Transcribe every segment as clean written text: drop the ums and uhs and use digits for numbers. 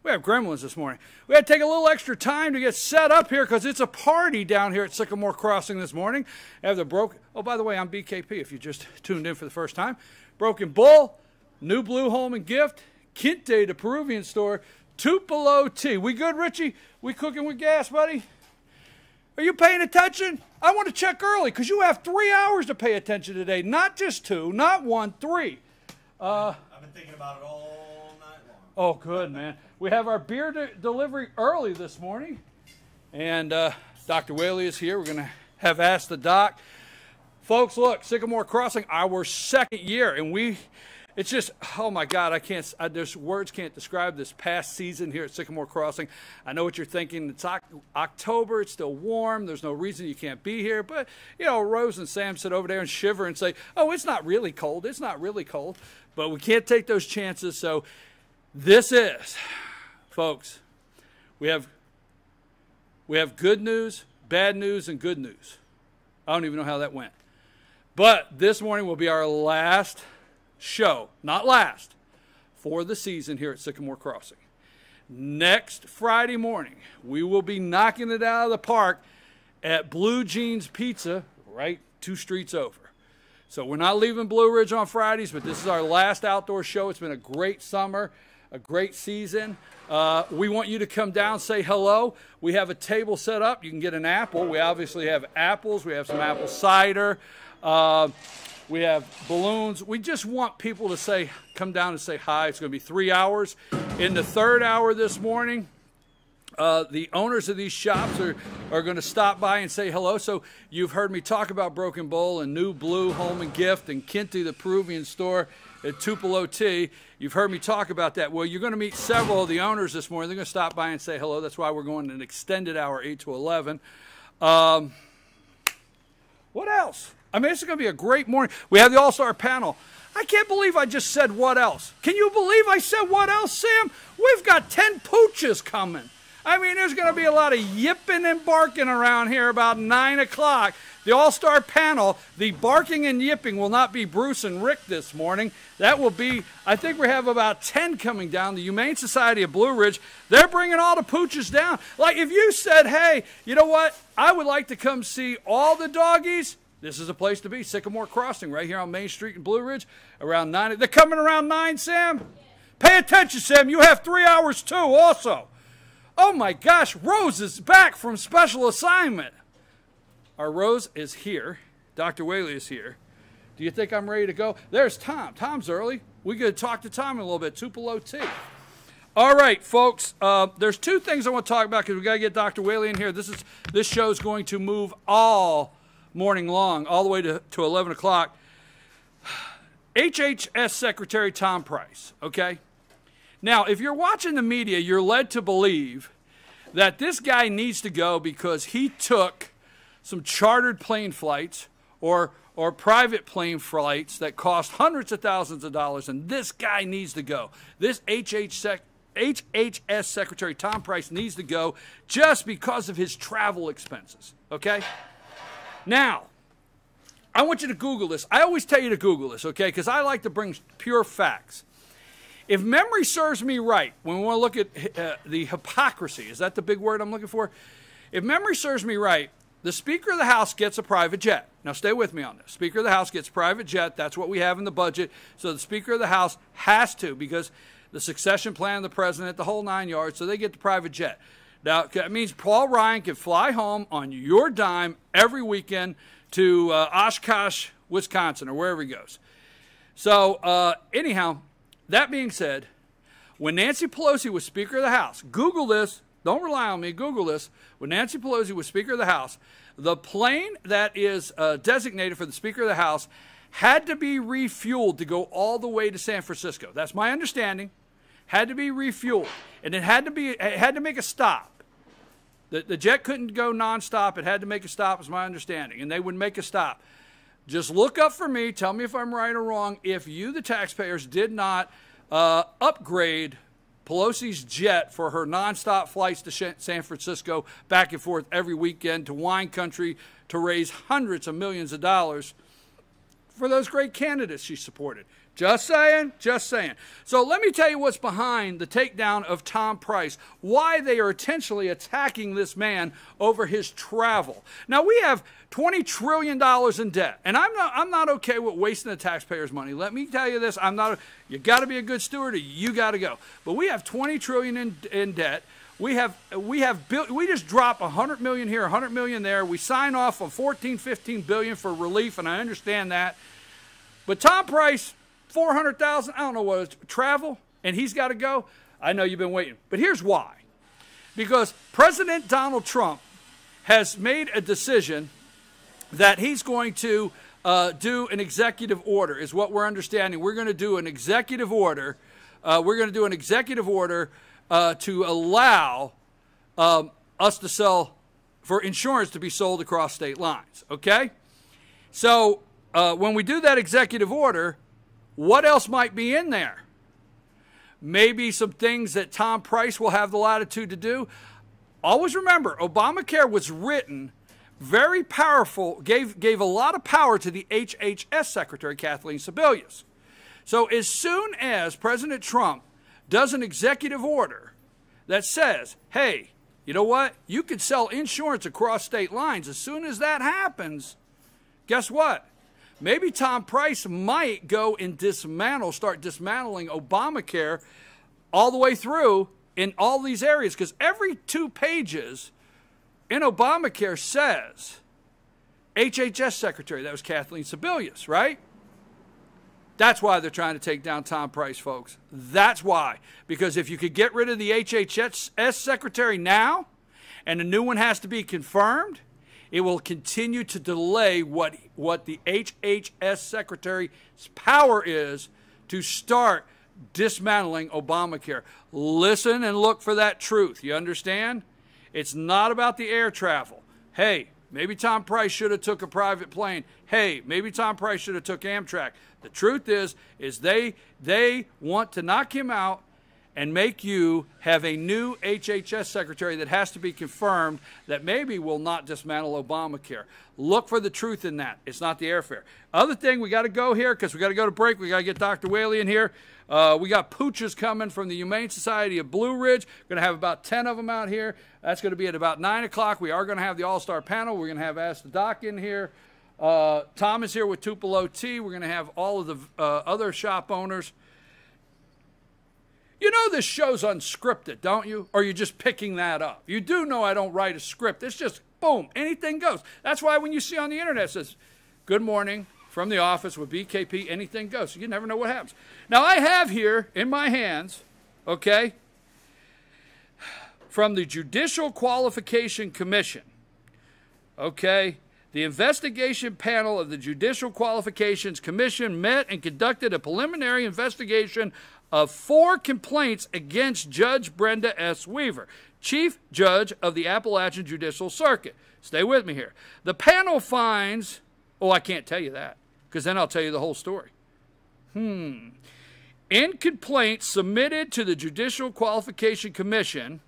We have gremlins this morning. We had to take a little extra time to get set up here because it's a party down here at Sycamore Crossing this morning. I have the oh, by the way, I'm BKP if you just tuned in for the first time. Broken Bull, New Blue Home and Gift, Quinte, the Peruvian store, Tupelo Tea. We good, Richie? We cooking with gas, buddy? Are you paying attention? I want to check early because you have 3 hours to pay attention today. Not just 2, not 1, 3. I've been thinking about it all night long. Oh, good, man. We have our beer delivery early this morning. And Dr. Whaley is here. We're going to have Ask the Doc. Folks, look, Sycamore Crossing, our 2nd year. And it's just, oh my God, there's words can't describe this past season here at Sycamore Crossing. I know what you're thinking. It's October, it's still warm. There's no reason you can't be here. But, you know, Rose and Sam sit over there and shiver and say, oh, it's not really cold. It's not really cold. But we can't take those chances. So this is, folks, we have good news, bad news, and good news. I don't even know how that went. But this morning will be our last show, not last, for the season here at Sycamore Crossing. Next Friday morning, we will be knocking it out of the park at Blue Jeans Pizza, right 2 streets over. So we're not leaving Blue Ridge on Fridays, but this is our last outdoor show. It's been a great summer, a great season. We want you to come down, say hello. We have a table set up. You can get an apple. We obviously have apples. We have some apple cider. We have balloons. We just want people to come down and say hi. It's going to be 3 hours. In the 3rd hour this morning, the owners of these shops are going to stop by and say hello. So you've heard me talk about Broken Bull and New Blue Home and Gift and Quinte, the Peruvian store, at Tupelo Tea. You've heard me talk about that. Well, you're going to meet several of the owners this morning. They're going to stop by and say hello. That's why we're going an extended hour, 8 to 11. What else? I mean, this is going to be a great morning. We have the All-Star panel. I can't believe I just said what else. Can you believe I said what else, Sam? We've got 10 pooches coming. I mean, there's going to be a lot of yipping and barking around here about 9 o'clock. The All-Star panel, the barking and yipping will not be Bruce and Rick this morning. That will be, I think we have about 10 coming down. The Humane Society of Blue Ridge, they're bringing all the pooches down. Like if you said, hey, you know what? I would like to come see all the doggies. This is a place to be, Sycamore Crossing, right here on Main Street in Blue Ridge, around 9. They're coming around 9, Sam? Yeah. Pay attention, Sam. You have 3 hours, too, also. Oh, my gosh. Rose is back from special assignment. Our Rose is here. Dr. Whaley is here. Do you think I'm ready to go? There's Tom. Tom's early. We could talk to Tom in a little bit. Tupelo Tea. All right, folks. There's 2 things I want to talk about because we got to get Dr. Whaley in here. This show is going to move all morning long, all the way to 11 o'clock. HHS Secretary Tom Price, okay? Now, if you're watching the media, you're led to believe that this guy needs to go because he took some chartered plane flights or private plane flights that cost hundreds of thousands of dollars, and this guy needs to go. This HHS Secretary Tom Price needs to go just because of his travel expenses, okay? Now, I want you to Google this. I always tell you to Google this, okay, because I like to bring pure facts. If memory serves me right, when we want to look at the hypocrisy, is that the big word I'm looking for? If memory serves me right, the Speaker of the House gets a private jet. Now, stay with me on this. Speaker of the House gets a private jet. That's what we have in the budget. So the Speaker of the House has to, because the succession plan of the president, the whole 9 yards, so they get the private jet. Now, that means Paul Ryan can fly home on your dime every weekend to Oshkosh, Wisconsin, or wherever he goes. So, anyhow, that being said, when Nancy Pelosi was Speaker of the House, Google this, don't rely on me, Google this. When Nancy Pelosi was Speaker of the House, the plane that is designated for the Speaker of the House had to be refueled to go all the way to San Francisco. That's my understanding. Had to be refueled, and it had to make a stop. The jet couldn't go nonstop. It had to make a stop, is my understanding, and they would make a stop. Just look up for me. Tell me if I'm right or wrong. If you, the taxpayers, did not upgrade Pelosi's jet for her nonstop flights to San Francisco back and forth every weekend to wine country to raise hundreds of millions of dollars for those great candidates she supported. Just saying, just saying. So let me tell you what's behind the takedown of Tom Price, why they are intentionally attacking this man over his travel. Now, we have $20 trillion in debt, and I'm not okay with wasting the taxpayers' money. Let me tell you this, you got to be a good steward or you got to go. But we have $20 trillion in debt. We just drop $100 million here, $100 million there. We sign off on $14-15 billion for relief, and I understand that. But Tom Price, $400,000, I don't know what it's, travel, and he's got to go. I know you've been waiting. But here's why. Because President Donald Trump has made a decision that he's going to do an executive order, is what we're understanding. We're going to do an executive order. To allow us to sell, for insurance to be sold across state lines, okay? So when we do that executive order, what else might be in there? Maybe some things that Tom Price will have the latitude to do. Always remember, Obamacare was written very powerful, gave a lot of power to the HHS Secretary, Kathleen Sebelius. So as soon as President Trump does an executive order that says, hey, you know what? You could sell insurance across state lines. As soon as that happens, guess what? Maybe Tom Price might go and start dismantling Obamacare all the way through in all these areas, because every 2 pages in Obamacare says HHS Secretary. That was Kathleen Sebelius, right? That's why they're trying to take down Tom Price, folks. That's why. Because if you could get rid of the HHS Secretary now, and a new one has to be confirmed, it will continue to delay what the HHS Secretary's power is to start dismantling Obamacare. Listen and look for that truth. You understand? It's not about the air travel. Hey, maybe Tom Price should have took a private plane. Hey, maybe Tom Price should have took Amtrak. The truth is they want to knock him out and make you have a new HHS Secretary that has to be confirmed that maybe will not dismantle Obamacare. Look for the truth in that. It's not the airfare. Other thing, we got to go here because we got to go to break. We got to get Dr. Whaley in here. We got pooches coming from the Humane Society of Blue Ridge. We're going to have about 10 of them out here. That's going to be at about 9 o'clock. We are going to have the All-Star panel. We're going to have Ask the Doc in here. Tom is here with Tupelo Tea. We're going to have all of the other shop owners. You know this show's unscripted, don't you? Or you're just picking that up. You do know I don't write a script. It's just, boom, anything goes. That's why when you see on the internet it says, good morning from the office with BKP, anything goes. So you never know what happens. Now I have here in my hands, okay, from the Judicial Qualification Commission, okay, the investigation panel of the Judicial Qualifications Commission met and conducted a preliminary investigation of 4 complaints against Judge Brenda S. Weaver, Chief Judge of the Appalachian Judicial Circuit. Stay with me here. The panel finds, oh, I can't tell you that, because then I'll tell you the whole story. In complaints submitted to the Judicial Qualification Commission,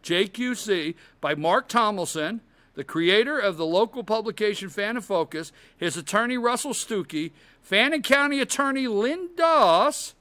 JQC, by Mark Tomlinson, the creator of the local publication Fan and Focus, his attorney Russell Stuckey, Fannin County Attorney Lynn Doss,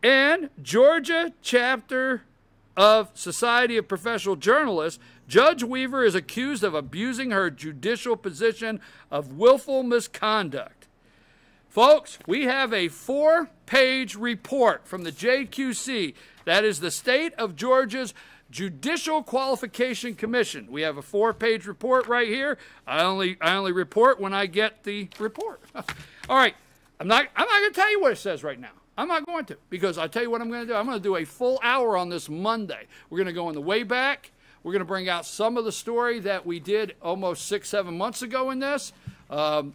and Georgia chapter of Society of Professional Journalists, Judge Weaver is accused of abusing her judicial position of willful misconduct. Folks, we have a 4-page report from the JQC. That is the State of Georgia's Judicial Qualification Commission. We have a 4-page report right here. I only report when I get the report. All right, I'm not going to tell you what it says right now. I'm not going to, because I'll tell you what I'm going to do. I'm going to do a full hour on this Monday. We're going to go in the way back. We're going to bring out some of the story that we did almost 6-7 months ago in this, and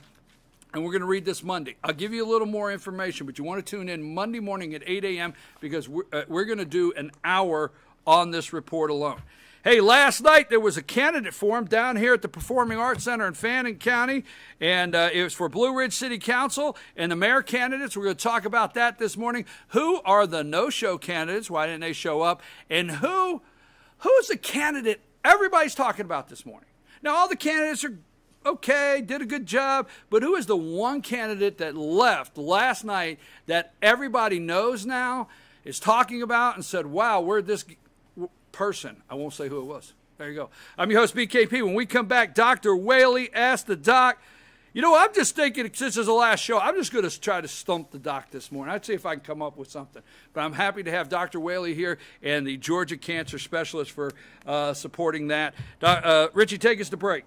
we're going to read this Monday. I'll give you a little more information, but you want to tune in Monday morning at 8 a.m. because we're going to do an hour on this report alone. Hey, last night there was a candidate forum down here at the Performing Arts Center in Fannin County, and it was for Blue Ridge City Council and the mayor candidates. We're going to talk about that this morning. Who are the no-show candidates? Why didn't they show up? And who's the candidate everybody's talking about this morning? Now, all the candidates are okay, did a good job, but who is the one candidate that left last night that everybody knows now, is talking about, and said, wow, where'd this person, I won't say who it was. There you go. I'm your host, BKP. When we come back, Dr. Whaley asked the doc. You know, I'm just thinking, since this is the last show, I'm just going to try to stump the doc this morning. I'd see if I can come up with something. But I'm happy to have Dr. Whaley here and the Georgia Cancer Specialist for supporting that. Richie, take us to break.